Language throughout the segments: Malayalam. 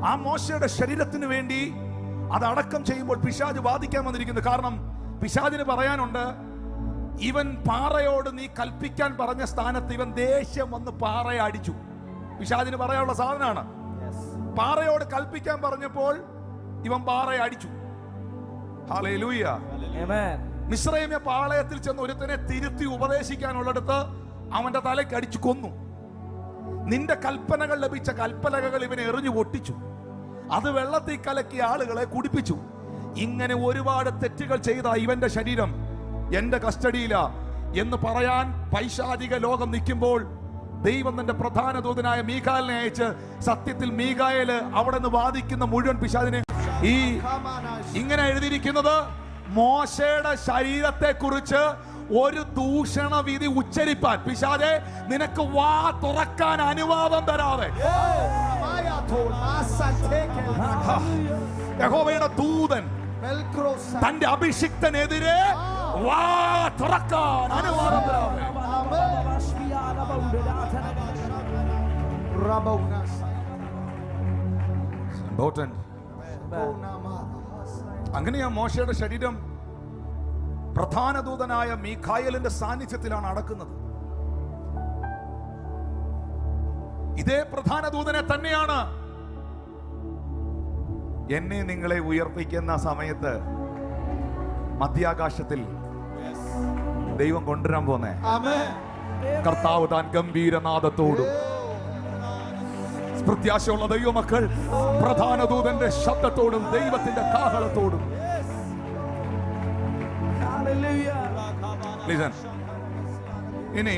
ആ മോശയുടെ ശരീരത്തിന് വേണ്ടി അത് അടക്കം ചെയ്യുമ്പോൾ പിശാച് വാദിക്കാൻ വന്നിരിക്കുന്നു. കാരണം പിശാചിന് പറയാനുണ്ട്, ഇവൻ പാറയോട് നീ കൽപ്പിക്കാൻ പറഞ്ഞ സ്ഥാനത്ത് ഇവൻ ദേഷ്യം വന്ന് പാറയെ അടിച്ചു. പിശാചിന് പറയാനുള്ള സാധനമാണ്. പാറയോട് കൽപ്പിക്കാൻ പറഞ്ഞപ്പോൾ ഇവൻ പാറയെ അടിച്ചു. ഹല്ലേലൂയ. മിസ്രൈമ്യ പാളയത്തിൽ ചെന്ന് ഒരുത്തനെ തിരുത്തി ഉപദേശിക്കാനുള്ളിടത്ത് അവന്റെ തലയ്ക്ക് അടിച്ചു കൊന്നു. നിന്റെ കൽപ്പനകൾ ലഭിച്ച കൽപ്പലകകൾ ഇവനെ എറിഞ്ഞു പൊട്ടിച്ചു. അത് വെള്ളത്തിൽ കലക്കി ആളുകളെ കുടിപ്പിച്ചു. ഇങ്ങനെ ഒരുപാട് തെറ്റുകൾ ചെയ്ത ഇവന്റെ ശരീരം എന്റെ കസ്റ്റഡിയില എന്ന് പറയാൻ പൈശാചിക ലോകം നിൽക്കുമ്പോൾ ദൈവം തന്റെ പ്രധാന ദൂതനായ മീഖായേലിനെ അയച്ച്, സത്യത്തിൽ മീഖായേല് അവിടെ നിന്ന് വാദിക്കുന്ന മുഴുവൻ പിശാചിനെ ഈ ഇങ്ങനെ എഴുതിയിരിക്കുന്നത്, മോശയുടെ ശരീരത്തെ കുറിച്ച് ഒരു ദൂഷണ വിധി ഉച്ചരിപ്പാൻ പിശാചേ നിനക്ക് വാ തുറക്കാൻ അനുവാദം തരാതെ യഹോവയുടെ ദൂതൻ തന്റെ അഭിഷിക്തനെതിരെ വാ തുറക്കാൻ അനുവാദം തരാതെ. അങ്ങനെയാ മോശയുടെ ശരീരം പ്രധാന ദൂതനായ മീഖായേലിന്റെ സാന്നിധ്യത്തിലാണ് അടക്കുന്നത്. ഇതേ പ്രധാന ദൂതനെ തന്നെയാണ് എന്നെ നിങ്ങളെ ഉയർപ്പിക്കുന്ന സമയത്ത് മധ്യാകാശത്തിൽ ദൈവം കൊണ്ടുവരാൻ പോന്നേ. കർത്താവ് താൻ ഗംഭീരനാദത്തോടും, പ്രത്യാശയുള്ള ദൈവമക്കൾ പ്രധാന ദൂതന്റെ ശബ്ദത്തോടും ദൈവത്തിന്റെ കാഹളത്തോടും. ഇനി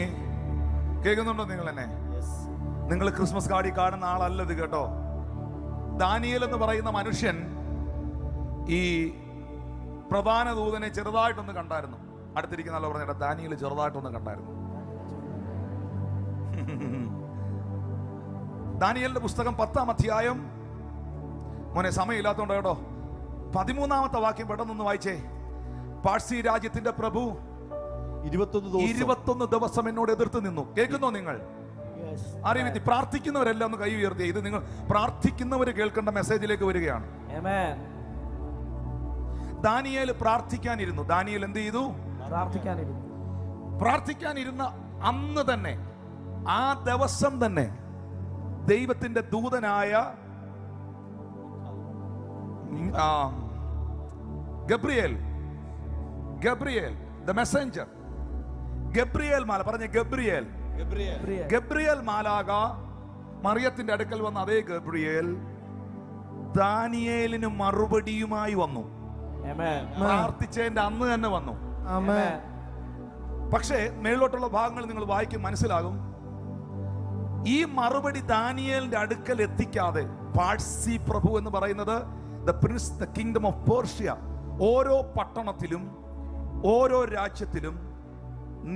കേൾക്കുന്നുണ്ടോ നിങ്ങൾ എന്നെ? നിങ്ങൾ ക്രിസ്മസ് കാർഡിൽ കാണുന്ന ആളല്ലത് കേട്ടോ. ദാനിയേൽ എന്ന് പറയുന്ന മനുഷ്യൻ ഈ പ്രധാന ദൂതനെ ചെറുതായിട്ടൊന്ന് കണ്ടായിരുന്നു. അടുത്തിരിക്കുന്ന പറഞ്ഞ ദാനിയേൽ ചെറുതായിട്ടൊന്ന് കണ്ടായിരുന്നു. ദാനിയേലിന്റെ പുസ്തകം 10-ാം അധ്യായം, മോനെ സമയമില്ലാത്തോണ്ട് കേട്ടോ, 13-ാമത്തെ വാക്യം പെട്ടെന്നൊന്ന് വായിച്ചേ. പാഴ്സി രാജ്യത്തിന്റെ പ്രഭു 21 ദിവസം എന്നോട് എതിർത്ത് നിന്നു. കേൾക്കുന്നോ നിങ്ങൾ? അറിവിധി പ്രാർത്ഥിക്കുന്നവരെല്ലാം ഒന്ന് കൈ ഉയർത്തിയ. ഇത് നിങ്ങൾ പ്രാർത്ഥിക്കുന്നവർ കേൾക്കേണ്ട മെസ്സേജിലേക്ക് വരികയാണ്. ദാനിയേൽ പ്രാർത്ഥിക്കാനിരുന്നു. ദാനിയേൽ എന്ത് ചെയ്തു? പ്രാർത്ഥിക്കാനിരുന്ന അന്ന് തന്നെ, ആ ദിവസം തന്നെ ദൈവത്തിന്റെ ദൂതനായ ഗബ്രിയേൽ ദ മെസ്സഞ്ചർ, ഗബ്രിയേൽ മാല പറഞ്ഞ ഗബ്രിയേൽ മാലാക മറിയത്തിന്റെ അടുക്കൽ വന്ന അതേ ഗബ്രിയേൽ ദാനിയേലിന് മറുപടിയുമായി വന്നു. പ്രാർത്ഥിച്ചതിന്റെ അന്ന് തന്നെ വന്നു. പക്ഷേ മേലോട്ടുള്ള ഭാഗങ്ങൾ നിങ്ങൾ വായിക്കും, മനസ്സിലാകും. ഈ മറുപടി ദാനിയേലിന്റെ അടുക്കൽ എത്തിക്കാതെ പാഴ്സി പ്രഭു എന്ന് പറയുന്നത് ദ കിങ്ഡം ഓഫ് പേർഷ്യ, ഓരോ പട്ടണത്തിലും ഓരോ രാജ്യത്തിലും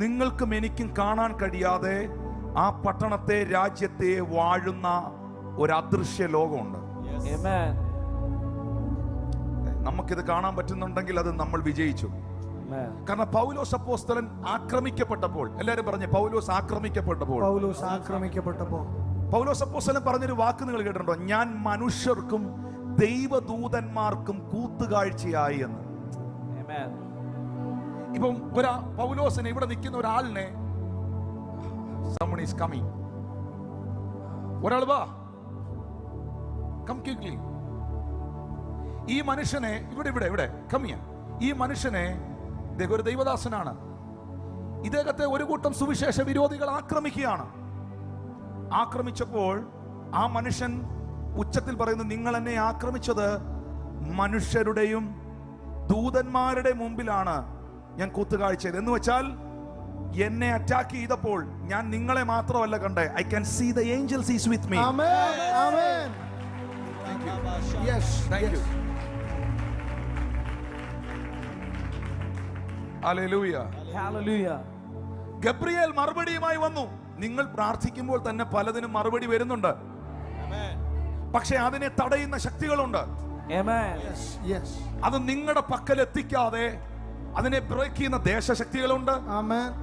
നിങ്ങൾക്കും എനിക്കും കാണാൻ കഴിയാതെ ആ പട്ടണത്തെ, രാജ്യത്തെ വാഴുന്ന ഒരു അദൃശ്യ ലോകമുണ്ട്. നമുക്കിത് കാണാൻ പറ്റുന്നുണ്ടെങ്കിൽ അത് നമ്മൾ വിജയിച്ചു. കാരണം പൗലോസ് അപ്പോസ്തലൻ ആക്രമിക്കപ്പെട്ടപ്പോൾ, എല്ലാരും പറഞ്ഞേ പൗലോസ് ആക്രമിക്കപ്പെട്ടപ്പോൾ പൗലോസ് അപ്പോസ്തലൻ പറഞ്ഞൊരു വാക്ക് നിങ്ങൾ കേട്ടിട്ടുണ്ടോ? ഞാൻ മനുഷ്യർക്കും ദൈവദൂതന്മാർക്കും കൂത്തുകാഴ്ചയായി എന്ന്. ഇപ്പം പൗലോസിനെ ഇവിടെ നിൽക്കുന്ന ഒരാളിനെ, someone is coming, ഒരാൾ വാ, come quickly. ഈ മനുഷ്യനെ ഇവിടെ come here. ഈ മനുഷ്യനെ ഒരു ദൈവദാസനാണ്. ഇദ്ദേഹത്തെ ഒരു കൂട്ടം സുവിശേഷ വിരോധികൾ ആക്രമിക്കുകയാണ്. ആക്രമിച്ചപ്പോൾ ആ മനുഷ്യൻ ഉച്ചത്തിൽ പറയുന്നു, നിങ്ങൾ എന്നെ ആക്രമിച്ചത് മനുഷ്യരുടെയും ദൂതന്മാരുടെ മുമ്പിലാണ് ഞാൻ കൂത്തുകാഴ്ചയത്. എന്ന് വെച്ചാൽ എന്നെ അറ്റാക്ക് ചെയ്തപ്പോൾ ഞാൻ നിങ്ങളെ മാത്രമല്ല കണ്ടേ, I can see the angels is with me. ആമേൻ. Thank you. ഹല്ലേലൂയ. ഗബ്രിയേൽ മറുപടിയുമായി വന്നു. നിങ്ങൾ പ്രാർത്ഥിക്കുമ്പോൾ തന്നെ പലതിനും മറുപടി വരുന്നുണ്ട്. പക്ഷെ അതിനെ തടയുന്ന ശക്തികളുണ്ട്. അത് നിങ്ങളുടെ പക്കൽ എത്തിക്കാതെ അതിനെ ബ്രേക്ക് ചെയ്യുന്ന ദേശശക്തികളുണ്ട്,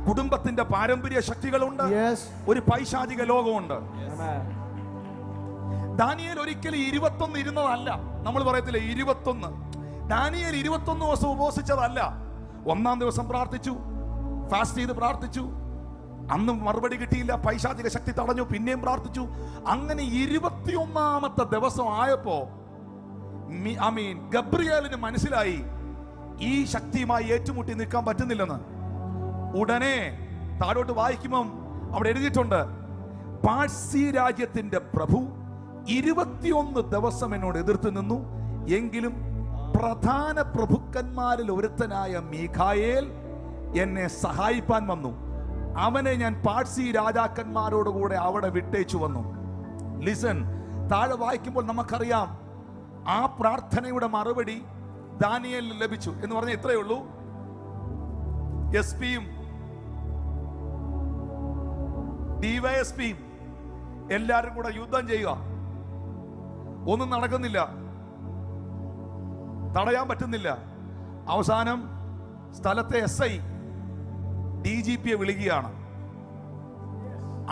കുടുംബത്തിന്റെ പാരമ്പര്യ ശക്തികളുണ്ട്, ഒരു പൈശാചിക ലോകമുണ്ട്. ദാനിയേൽ ഒരിക്കലും 21 ഇരുന്നതല്ല. നമ്മൾ പറയത്തില്ലേ 21. ദാനിയേൽ 21 ദിവസം ഉപവസിച്ചതല്ല. 1-ാം ദിവസം പ്രാർത്ഥിച്ചു, ഫാസ്റ്റ് ചെയ്ത് പ്രാർത്ഥിച്ചു, അന്നും മറുപടി കിട്ടിയില്ല, പൈശാചിക ശക്തി തടഞ്ഞു, പിന്നെയും പ്രാർത്ഥിച്ചു. അങ്ങനെ 21-ാമത്തെ ദിവസം ആയപ്പോ ഗബ്രിയേലിന് മനസ്സിലായി ഈ ശക്തിയുമായി ഏറ്റുമുട്ടി നിൽക്കാൻ പറ്റുന്നില്ലെന്ന്. ഉടനെ താഴോട്ട് വായിക്കുമ്പം അവിടെ എഴുതിയിട്ടുണ്ട്, പാഴ്സി രാജ്യത്തിന്റെ പ്രഭു 21 ദിവസം എന്നോട് എതിർത്ത് നിന്നു, എങ്കിലും പ്രധാന പ്രഭുക്കന്മാരിൽ ഒരുത്തനായ മീഖായേൽ എന്നെ സഹായിപ്പാൻ വന്നു. അവനെ ഞാൻ പാഴ്സി രാജാക്കന്മാരോടുകൂടെ അവിടെ വിട്ടേച്ചു വന്നു. ലിസൺ, താഴെ വായിക്കുമ്പോൾ നമുക്കറിയാം ആ പ്രാർത്ഥനയുടെ മറുപടി ദാനിയേലിന് ലഭിച്ചു എന്ന് പറഞ്ഞാൽ ഇത്രയേ ഉള്ളൂ. എസ്പിയും ഡിവൈഎസ്പിയും എല്ലാരും കൂടെ യുദ്ധം ചെയ്യുക. ഒന്നും നടക്കുന്നില്ല, തടയാൻ പറ്റുന്നില്ല. അവസാനം സ്ഥലത്തെ SI DGP വിളിക്കുകയാണ്.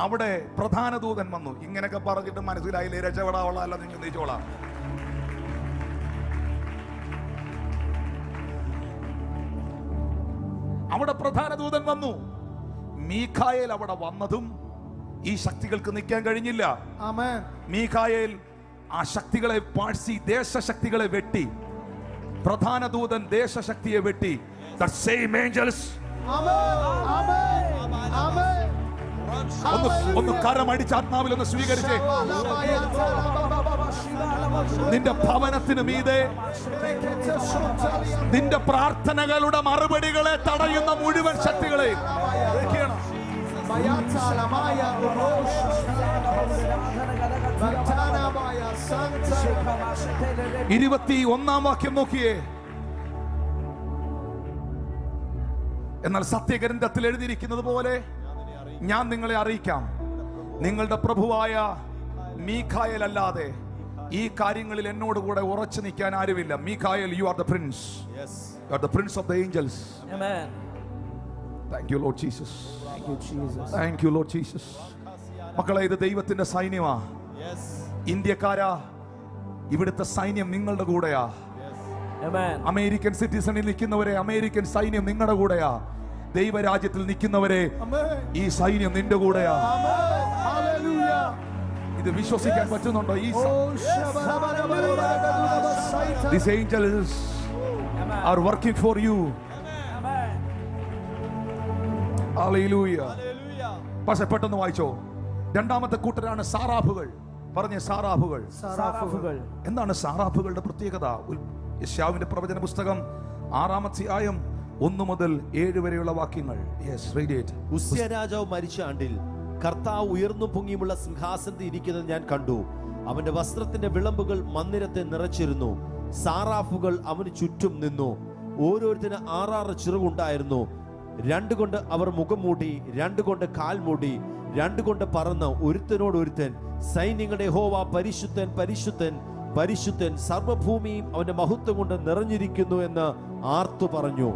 അവിടെ പ്രധാന ദൂതൻ വന്നു. ഇങ്ങനെയൊക്കെ പറഞ്ഞിട്ട് മനസ്സിലായില്ലേ, രക്ഷപ്പെടാവുള്ള നിങ്ങൾ നീച്ചോളാം. അവിടെ പ്രധാന ദൂതൻ വന്നു. മീഖായേൽ അവിടെ വന്നതും ഈ ശക്തികൾക്ക് നിൽക്കാൻ കഴിഞ്ഞില്ല. മീഖായേൽ ആ ശക്തികളെ, പാഴ്സി ദേശശക്തികളെ വെട്ടി. പ്രധാന ദൂതൻ ദേശശക്തിയെ വെട്ടി. The same angels. ഒന്ന് കരമടിച്ച് ആത്മാവിൽ ഒന്ന് സ്വീകരിച്ചേ. നിന്റെ ഭവനത്തിന് മീതെ നിന്റെ പ്രാർത്ഥനകളുടെ മറുപടികളെ തടയുന്ന മുഴുവൻ ശക്തികളെ 21-ാം വാക്യം നോക്കിയേ. എന്നാൽ സത്യഗ്രന്ഥത്തിൽ എഴുതിയിരിക്കുന്നത് പോലെ ഞാൻ നിങ്ങളെ അറിയിക്കാം, നിങ്ങളുടെ പ്രഭുവായ മീഖായേൽ അല്ലാതെ ഈ കാര്യങ്ങളിൽ എന്നോട് കൂടെ ഉറച്ചു നിൽക്കാൻ ആരുമില്ല. Mikhael, you are the prince. Yes. You are the prince of the angels. Amen. Thank you Lord Jesus. Thank you Jesus. Thank you Lord Jesus. മക്കളെ, ഇത് ദൈവത്തിന്റെ സൈന്യമാ. Yes. ഇന്ത്യക്കാരാ, ഇവിടുത്തെ സൈന്യം നിങ്ങളുടെ കൂടെയാ. Amen. അമേരിക്കൻ സിറ്റിസണിൽ നിൽക്കുന്നവരെ, അമേരിക്കൻ സൈന്യം നിങ്ങളുടെ കൂടെയാ. ദൈവരാജ്യത്തിൽ നിൽക്കുന്നവരെ, ഈ സൈന്യം നിന്റെ കൂടെയാ. ഇത് വിശ്വസിക്കാൻ പറ്റുന്നുണ്ടോ? These angels are working for you. Hallelujah. പക്ഷെ പെട്ടെന്ന് വായിച്ചോ. രണ്ടാമത്തെ കൂട്ടരാണ് സാറാഫുകൾ. പറഞ്ഞ സാറാഫുകൾ. എന്താണ് സാറാഫുകളുടെ പ്രത്യേകത? യെശയ്യാവിന്റെ പ്രവചന പുസ്തകം 6-ാം അധ്യായം 1 മുതൽ 7 വരെയുള്ള വാക്യങ്ങൾ. Yes, read it. ഉസ്യ രാജാവ് മരിച്ച ആണ്ടിൽ കർത്താവ് ഉയർന്നു പൊങ്ങിയുമുള്ള സിംഹാസനത്തിൽ ഇരിക്കുന്നത് ഞാൻ കണ്ടു. അവന്റെ വസ്ത്രത്തിന്റെ വിളമ്പുകൾ മന്ദിരത്തെ നിറച്ചിരുന്നു. സാറാഫുകൾ അവന് ചുറ്റും നിന്നു. ഓരോരുത്തന് 6 ചിറകുണ്ടായിരുന്നു. 2 കൊണ്ട് അവർ മുഖം മൂടി, 2 കൊണ്ട് കാൽ മൂടി, 2 കൊണ്ട് പറന്ന് ഒരുത്തനോട് ഒരുത്തൻ, സൈന്യങ്ങളുടെ യഹോവ പരിശുദ്ധൻ പരിശുദ്ധൻ പരിശുദ്ധൻ, സർവ്വഭൂമിയും അവന്റെ മഹത്വം കൊണ്ട് നിറഞ്ഞിരിക്കുന്നു എന്ന് ആർത്തു പറഞ്ഞു.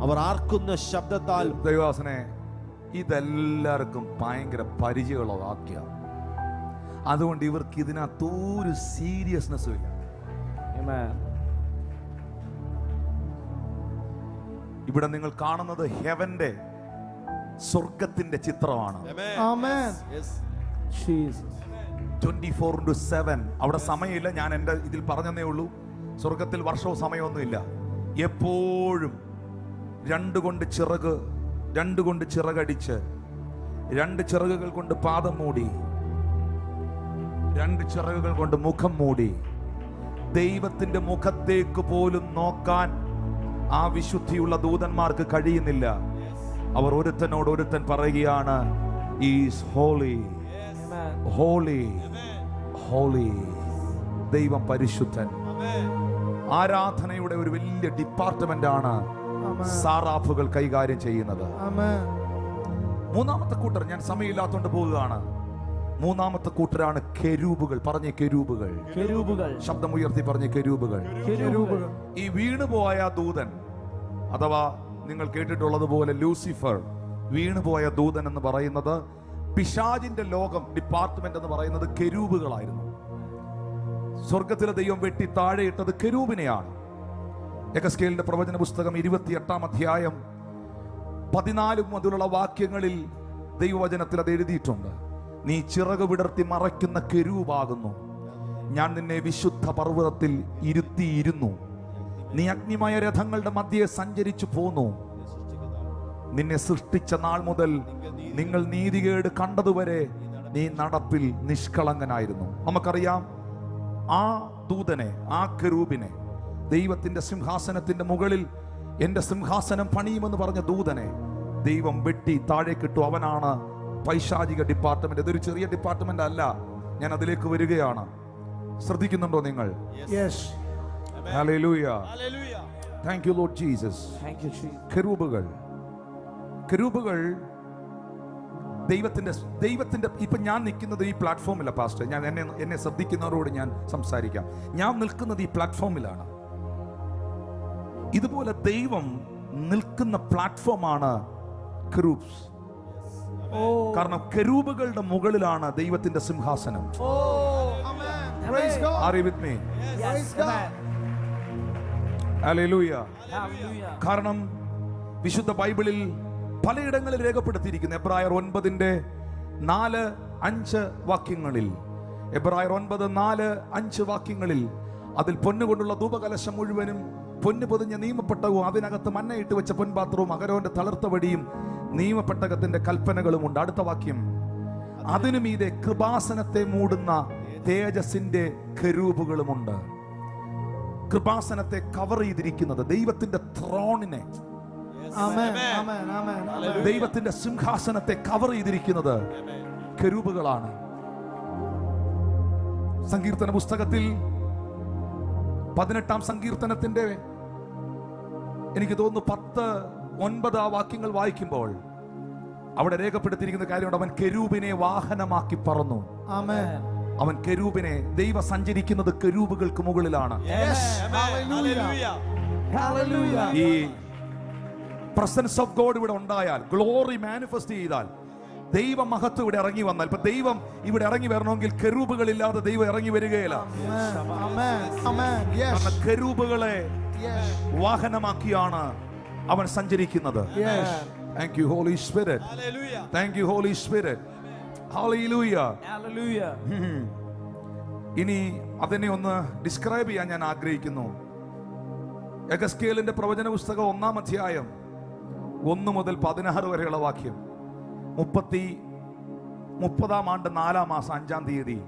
അവർ ആർക്കുന്ന ശബ്ദത്താൽ, ദൈവദാസനെ, ഇതെല്ലാവർക്കും ഭയങ്കര പരിചയമുള്ള വാക്യ. അതുകൊണ്ട് ഇവർക്ക് ഇതിനകത്തൊരു സീരിയസ്നെസ്സും ഇല്ല. ഇവിടെ നിങ്ങൾ കാണുന്നത് ഹെവന്റെ, സ്വർഗത്തിന്റെ ചിത്രമാണ്. 24/7. അവിടെ സമയമില്ല, ഞാൻ എൻ്റെ ഇതിൽ പറഞ്ഞതേ ഉള്ളൂ. സ്വർഗത്തിൽ വർഷവും സമയമൊന്നുമില്ല. എപ്പോഴും 2 കൊണ്ട് ചിറക്, 2 കൊണ്ട് ചിറകടിച്ച്, 2 ചിറകുകൾ കൊണ്ട് പാദം മൂടി, 2 ചിറകുകൾ കൊണ്ട് മുഖം മൂടി, ദൈവത്തിന്റെ മുഖത്തേക്ക് പോലും നോക്കാൻ ആ വിശുദ്ധിയുള്ള ദൂതന്മാർക്ക് കഴിയുന്നില്ല. അവർ ഒരുത്തനോട് ഒരുത്തൻ പറയുകയാണ്, ഈസ് ഹോളി ഹോളി ഹോളി. ദൈവം പരിശുദ്ധൻ. ആരാധനയുടെ ഒരു വലിയ ഡിപ്പാർട്ട്മെന്റ് ആണ് സാറാഫുകൾ കൈകാര്യം ചെയ്യുന്നത്. 3-ാമത്തെ കൂട്ടർ, ഞാൻ സമയമില്ലാത്തോണ്ട് പോവുകയാണ്. 3-ാമത്തെ കൂട്ടരാണ് കെരൂബുകൾ. പറഞ്ഞ കെരൂബുകൾ. ശബ്ദം ഉയർത്തി പറഞ്ഞ കെരൂബുകൾ. ഈ വീണുപോയ ദൂതൻ, അഥവാ നിങ്ങൾ കേട്ടിട്ടുള്ളതുപോലെ ലൂസിഫർ, വീണുപോയ ദൂതൻ എന്ന് പറയുന്നത്, പിശാചിന്റെ ലോകം ഡിപ്പാർട്ട്മെന്റ് എന്ന് പറയുന്നത് കെരൂബുകളായിരുന്നു. സ്വർഗത്തിലെ ദൈവം വെട്ടി താഴെ ഇട്ടത് കെരൂബിനെയാണ്. യെഹെസ്കേലിന്റെ പ്രവചന പുസ്തകം 28-ാം അധ്യായം 14 മുതലുള്ള വാക്യങ്ങളിൽ ദൈവവചനത്തിൽ അത് എഴുതിയിട്ടുണ്ട്. നീ ചിറക് വിടർത്തി മറയ്ക്കുന്ന കെരൂബാകുന്നു. ഞാൻ നിന്നെ വിശുദ്ധ പർവ്വതത്തിൽ ഇരുത്തിയിരുന്നു. നീ അഗ്നിമയ രഥങ്ങളുടെ മധ്യേ സഞ്ചരിച്ചു പോന്നു. നിന്നെ സൃഷ്ടിച്ച നാൾ മുതൽ നിങ്ങൾ നീതികേട് കണ്ടതുവരെ നീ നടപ്പിൽ നിഷ്കളങ്കനായിരുന്നു. നമുക്കറിയാം, ആ ദൂതനെ, ആ കെരൂബിനെ, ദൈവത്തിന്റെ സിംഹാസനത്തിന്റെ മുകളിൽ എന്റെ സിംഹാസനം പണിയുമെന്ന് പറഞ്ഞ ദൂതനെ ദൈവം വെട്ടി താഴേക്കിട്ടു. അവനാണ് പൈശാചിക ഡിപ്പാർട്ട്മെന്റ്. ഇതൊരു ചെറിയ ഡിപ്പാർട്ട്മെന്റ് അല്ല. ഞാൻ അതിലേക്ക് വരികയാണ്. ശ്രദ്ധിക്കുന്നുണ്ടോ നിങ്ങൾ? Hallelujah. Thank you Lord Jesus. കെരൂബുകൾ ദൈവത്തിന്റെ ഇപ്പൊ ഞാൻ നിൽക്കുന്നത് ഈ പ്ലാറ്റ്ഫോമില്ല പാസ്റ്റർ. ഞാൻ എന്നെ ശ്രദ്ധിക്കുന്നവരോട് ഞാൻ സംസാരിക്കാം. ഞാൻ നിൽക്കുന്നത് ഈ പ്ലാറ്റ്ഫോമിലാണ്. ഇതുപോലെ ദൈവം നിൽക്കുന്ന പ്ലാറ്റ്ഫോമാണ് കെരൂബ്സ്. കാരണം കെരൂബുകളുടെ മുകളിലാണ് ദൈവത്തിന്റെ സിംഹാസനം. Are you with me? Hallelujah. കാരണം വിശുദ്ധ ബൈബിളിൽ പലയിടങ്ങളിൽ രേഖപ്പെടുത്തിയിരിക്കുന്നു. എബ്രായർ 9:4-5 വാക്യങ്ങളിൽ, എബ്രായർ 9:4-5 വാക്യങ്ങളിൽ അതിൽ പൊന്നുകൊണ്ടുള്ള ധൂപകലശം മുഴുവനും, പൊന്നു പൊതിഞ്ഞ നിയമപ്പെട്ടകവും അതിനകത്ത് മന്നയിട്ട് വെച്ച പൊൻപാത്രവും അഹരോന്റെ തളർത്ത വടിയും നിയമപ്പെട്ടകത്തിന്റെ കൽപ്പനകളും ഉണ്ട്. അടുത്ത വാക്യം, അതിനു മീതെ കൃപാസനത്തെ മൂടുന്ന തേജസ്സിന്റെ കെരൂബുകളുമുണ്ട്. കൃപാസനത്തെ കവർ ചെയ്തിരിക്കുന്നത്, ദൈവത്തിന്റെ ത്രോണിനെ, ദൈവത്തിന്റെ സിംഹാസനത്തെ കവർ ചെയ്തിരിക്കുന്നത് കെരൂബുകളാണ്. സങ്കീർത്തന പുസ്തകത്തിൽ 18-ാം സങ്കീർത്തനത്തിന്റെ എനിക്ക് തോന്നുന്നു 10-9 വാക്യങ്ങൾ വായിക്കുമ്പോൾ അവിടെ രേഖപ്പെടുത്തിയിരിക്കുന്ന കാര്യമുണ്ട്. അവൻ കെരൂബിനെ വാഹനമാക്കി പറന്നു. അവൻ കെരൂബിനെ, ദൈവം സഞ്ചരിക്കുന്നത് കെരൂബുകൾക്ക് മുകളിലാണ്. ഈ പ്രസൻസ് ഓഫ് ഗോഡ് ഇവിടെ ഉണ്ടായാൽ, ഗ്ലോറി മാനിഫെസ്റ്റ് ചെയ്താൽ, ദൈവ മഹത്വം ഇവിടെ ഇറങ്ങി വന്നാൽ, ഇപ്പൊ ദൈവം ഇവിടെ ഇറങ്ങി വരണമെങ്കിൽ കെരൂബുകൾ ഇല്ലാതെ ദൈവം ഇറങ്ങി വരികയില്ല. കെരൂബുകളെ വാഹനമാക്കിയാണ് അവൻ സഞ്ചരിക്കുന്നത്. Thank you Holy Spirit. Thank you Holy Spirit. Hallelujah. ഇനി അതിനെ ഒന്ന് ഡിസ്ക്രൈബ് ചെയ്യാൻ ഞാൻ ആഗ്രഹിക്കുന്നു. യെഹെസ്കേലിന്റെ പ്രവചന പുസ്തകം 1-ാം അധ്യായം 1 മുതൽ 16 വരെയുള്ള വാക്യം. 30-ാം ആണ്ട് 4-ാം മാസം 5-ാം തീയതി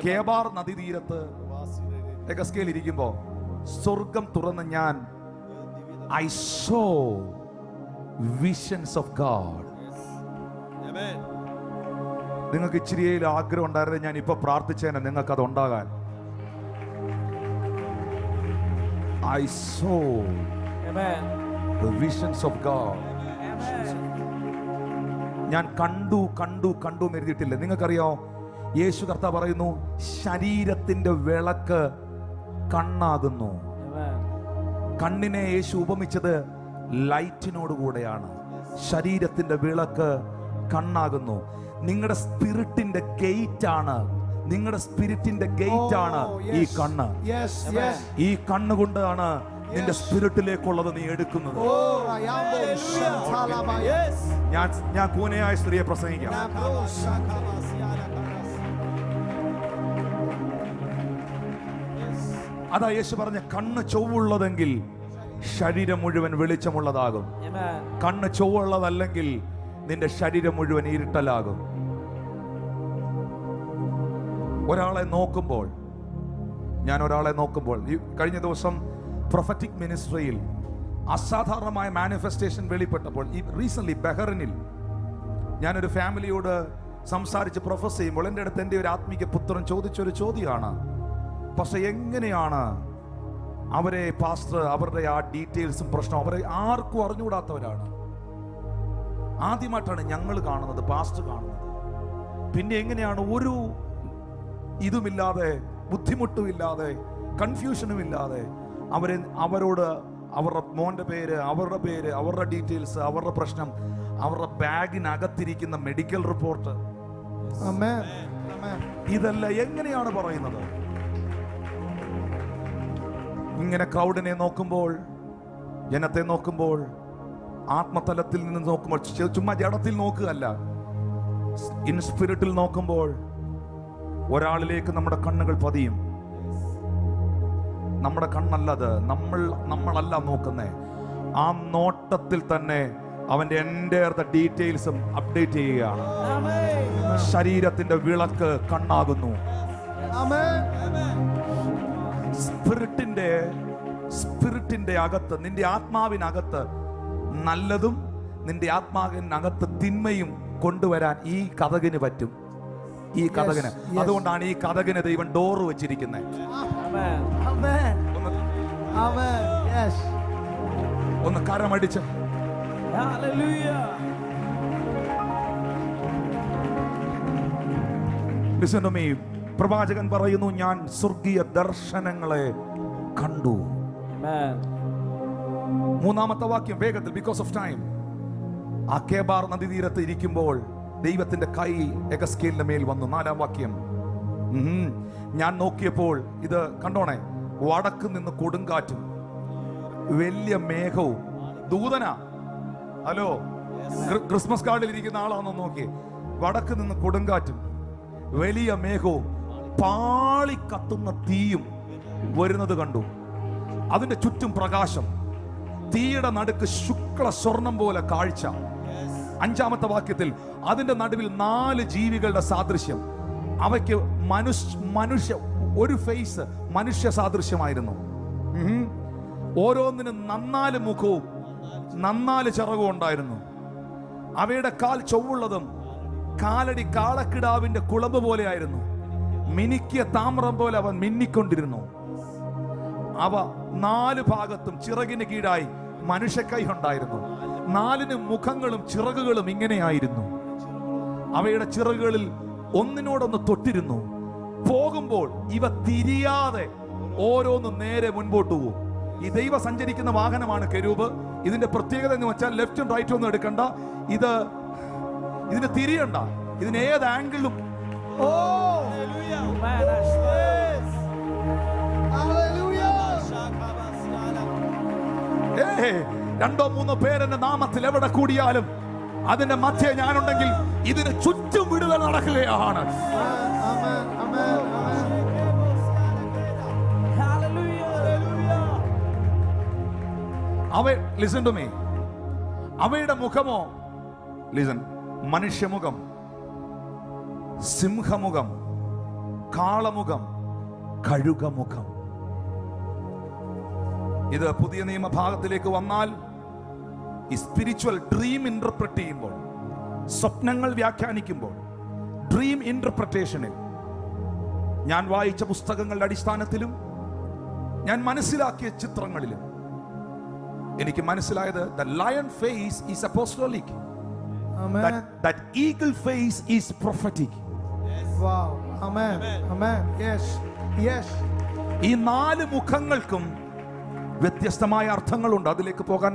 കേബാർ നദീതീരത്ത് യെഹെസ്കേൽ ഇരിക്കുമ്പോ സ്വർഗം തുറന്ന് ഞാൻ I saw visions of God. നിങ്ങൾക്ക് ഇച്ചിരിയിൽ ആഗ്രഹം ഉണ്ടായിരുന്നത് ഞാൻ ഇപ്പൊ പ്രാർത്ഥിച്ചേനെ നിങ്ങൾക്ക് അത് ഉണ്ടാകാൻ. I saw the visions of God. ഞാൻ കണ്ടു എന്ന് എഴുതിയിട്ടില്ല. നിങ്ങൾക്കറിയോ, യേശു കർത്താവ് പറയുന്നു, ശരീരത്തിന്റെ വിളക്ക് കണ്ണാകുന്നു. കണ്ണിനെ യേശു ഉപമിച്ചത് ലൈറ്റിനോട് കൂടെയാണ്. ശരീരത്തിന്റെ വിളക്ക് കണ്ണാകുന്നു. നിങ്ങളുടെ സ്പിരിറ്റിന്റെ ഗേറ്റ് ആണ്, നിങ്ങളുടെ സ്പിരിറ്റിന്റെ ഗേറ്റ് ആണ് ഈ കണ്ണ്. ഈ കണ്ണുകൊണ്ടാണ് നിന്റെ സ്പിരിറ്റിലേക്കുള്ളത് നീ എടുക്കുന്നത്. ഞാൻ കൂനയായ സ്ത്രീയെ പ്രസംഗിക്കാം. അതാ യേശു പറഞ്ഞ, കണ്ണ് ചൊവ്വുള്ളതെങ്കിൽ ശരീരം മുഴുവൻ വെളിച്ചമുള്ളതാകും. കണ്ണ് ചൊവ്വുള്ളതല്ലെങ്കിൽ നിന്റെ ശരീരം മുഴുവൻ ഇരുട്ടലാകും. ഒരാളെ നോക്കുമ്പോൾ, ഈ കഴിഞ്ഞ ദിവസം പ്രൊഫറ്റിക് മിനിസ്ട്രിയിൽ അസാധാരണമായ മാനിഫെസ്റ്റേഷൻ വെളിപ്പെട്ടപ്പോൾ, ഈ റീസെന്റ് ബഹ്റിനിൽ ഞാനൊരു ഫാമിലിയോട് സംസാരിച്ച് പ്രൊഫസ് ചെയ്യുമ്പോൾ എൻ്റെ അടുത്ത് എൻ്റെ ഒരു ആത്മീക പുത്രൻ ചോദിച്ചൊരു ചോദ്യമാണ്, പക്ഷെ എങ്ങനെയാണ് അവരെ പാസ്റ്റർ, അവരുടെ ആ ഡീറ്റെയിൽസും പ്രശ്നം അവരെ ആർക്കും അറിഞ്ഞുകൂടാത്തവരാണ്. ആദ്യമായിട്ടാണ് ഞങ്ങൾ കാണുന്നത്, പാസ്റ്റർ കാണുന്നത്. പിന്നെ എങ്ങനെയാണ് ഒരു ഇതുമില്ലാതെ, ബുദ്ധിമുട്ടുമില്ലാതെ, കൺഫ്യൂഷനും ഇല്ലാതെ അവരോട് അവരുടെ മോന്റെ പേര്, അവരുടെ ഡീറ്റെയിൽസ്, അവരുടെ പ്രശ്നം, അവരുടെ ബാഗിനകത്തിരിക്കുന്ന മെഡിക്കൽ റിപ്പോർട്ട്, ഇതെല്ലാം എങ്ങനെയാണ് പറയുന്നത്? ഇങ്ങനെ ക്രൗഡിനെ നോക്കുമ്പോൾ, ജനത്തെ നോക്കുമ്പോൾ, ആത്മതലത്തിൽ നിന്ന് നോക്കുമ്പോൾ, ചുമ്മാ ജഡത്തിൽ നോക്കുകയല്ല, ഇൻ സ്പിരിറ്റിൽ നോക്കുമ്പോൾ ഒരാളിലേക്ക് നമ്മുടെ കണ്ണുകൾ പതിയും. നമ്മുടെ കണ്ണല്ലത്, നമ്മളല്ല നോക്കുന്നേ. ആ നോട്ടത്തിൽ തന്നെ അവന്റെ എൻ്റെയർ ഡീറ്റെയിൽസും അപ്ഡേറ്റ് ചെയ്യുകയാണ്. ശരീരത്തിന്റെ വിളക്ക് കണ്ണാകുന്നു. സ്പിരിറ്റിന്റെ അകത്ത്, നിന്റെ ആത്മാവിനകത്ത് നല്ലതും നിന്റെ ആത്മാവിനകത്ത് തിന്മയും കൊണ്ടുവരാൻ ഈ കതകിന് പറ്റും. ഈ കതകിന്, അതുകൊണ്ടാണ് ഈ കതകിന് ദൈവം ഡോറ് വെച്ചിരിക്കുന്നത്. ഒന്ന് കരമടിച്ച് Listen to me. പ്രവാചകൻ പറയുന്നു, ഞാൻ സ്വർഗീയ ദർശനങ്ങളെ കണ്ടു. മൂന്നാമത്തെ വാക്യം വേഗത്തിൽ, ബിക്കോസ് ഓഫ് ടൈം. ആ കേബാർ നദീതീരത്ത് ഇരിക്കുമ്പോൾ ദൈവത്തിന്റെ കൈ എഗസ്കേലിന്റെ മേൽ വന്നു. 4-ാം വാക്യം, ഞാൻ നോക്കിയപ്പോൾ ഇത് കണ്ടോണേ, വടക്ക് നിന്ന് കൊടുങ്കാറ്റും വലിയ മേഘവും. ദൂതനാ, ഹലോ, ക്രിസ്മസ് കാർഡിൽ ഇരിക്കുന്ന ആളാണെന്ന് നോക്കി. വടക്ക് നിന്ന് കൊടുങ്കാറ്റും വലിയ മേഘവും പാളി കത്തുന്ന തീയും വരുന്നത് കണ്ടു. അതിന്റെ ചുറ്റും പ്രകാശം, തീയുടെ നടുക്ക് ശുക്ല സ്വർണം പോലെ കാഴ്ച. 5-ാമത്തെ വാക്യത്തിൽ അതിന്റെ നടുവിൽ 4 ജീവികളുടെ സാദൃശ്യം. അവയ്ക്ക് ഒരു ഫേസ് മനുഷ്യ സാദൃശ്യമായിരുന്നു. ഓരോന്നിനും 4 മുഖവും 4 ചിറകും ഉണ്ടായിരുന്നു. അവയുടെ കാൽ ചൊവ്വുള്ളതും കാലടി കാളക്കിടാവിന്റെ കുളമ്പ് പോലെയായിരുന്നു. മിനുക്കിയ താമ്രം പോലെ അവൻ മിന്നിക്കൊണ്ടിരുന്നു. അവ 4 ഭാഗത്തും ചിറകിന് കീഴായി മനുഷ്യക്കൈ ഉണ്ടായിരുന്നു. 4 മുഖങ്ങളും ചിറകുകളും ഇങ്ങനെയായിരുന്നു. അവയുടെ ചിറകുകളിൽ ഒന്നിനോടൊന്ന് തൊട്ടിരുന്നു. പോകുമ്പോൾ ഇവ തിരിയാതെ ഓരോന്ന് നേരെ മുൻപോട്ട് പോകും. ഈ ദൈവ സഞ്ചരിക്കുന്ന വാഹനമാണ് കെരൂബ്. ഇതിന്റെ പ്രത്യേകത എന്ന് വെച്ചാൽ ലെഫ്റ്റും റൈറ്റും ഒന്നും എടുക്കണ്ട, ഇതിന് തിരിയണ്ട, ഇതിന് ഏത് ആംഗിളും. രണ്ടോ മൂന്നോ പേരെന്റെ നാമത്തിൽ എവിടെ കൂടിയാലും അതിന്റെ മധ്യേ ഞാനുണ്ടെങ്കിൽ ഇതിന് ചുറ്റും വിടുതൽ നടക്കുകയാണ്. Listen to me. അവയുടെ മുഖമോ, ലിസൺ, മനുഷ്യമുഖം, സിംഹമുഖം, കാളമുഖം, കഴുകമുഖം. ഇത് പുതിയ നിയമഭാഗത്തിലേക്ക് വന്നാൽ ഈ സ്പിരിച്വൽ ഡ്രീം ഇന്റർപ്രറ്റ് ചെയ്യുമ്പോൾ, സ്വപ്നങ്ങൾ വ്യാഖ്യാനിക്കുമ്പോൾ, ഡ്രീം ഇന്റർപ്രറ്റേഷനിൽ ഞാൻ വായിച്ച പുസ്തകങ്ങളുടെ അടിസ്ഥാനത്തിലും ഞാൻ മനസ്സിലാക്കിയ ചിത്രങ്ങളിലും എനിക്ക് മനസ്സിലായത് the lion face is apostolic. Amen. That eagle face is prophetic. Wow. Amen. Amen. Yes. Yes. ഈ 4 മുഖങ്ങൾക്കും വ്യത്യസ്തമായ അർത്ഥങ്ങളുണ്ട്. അതിലേക്ക് പോകാൻ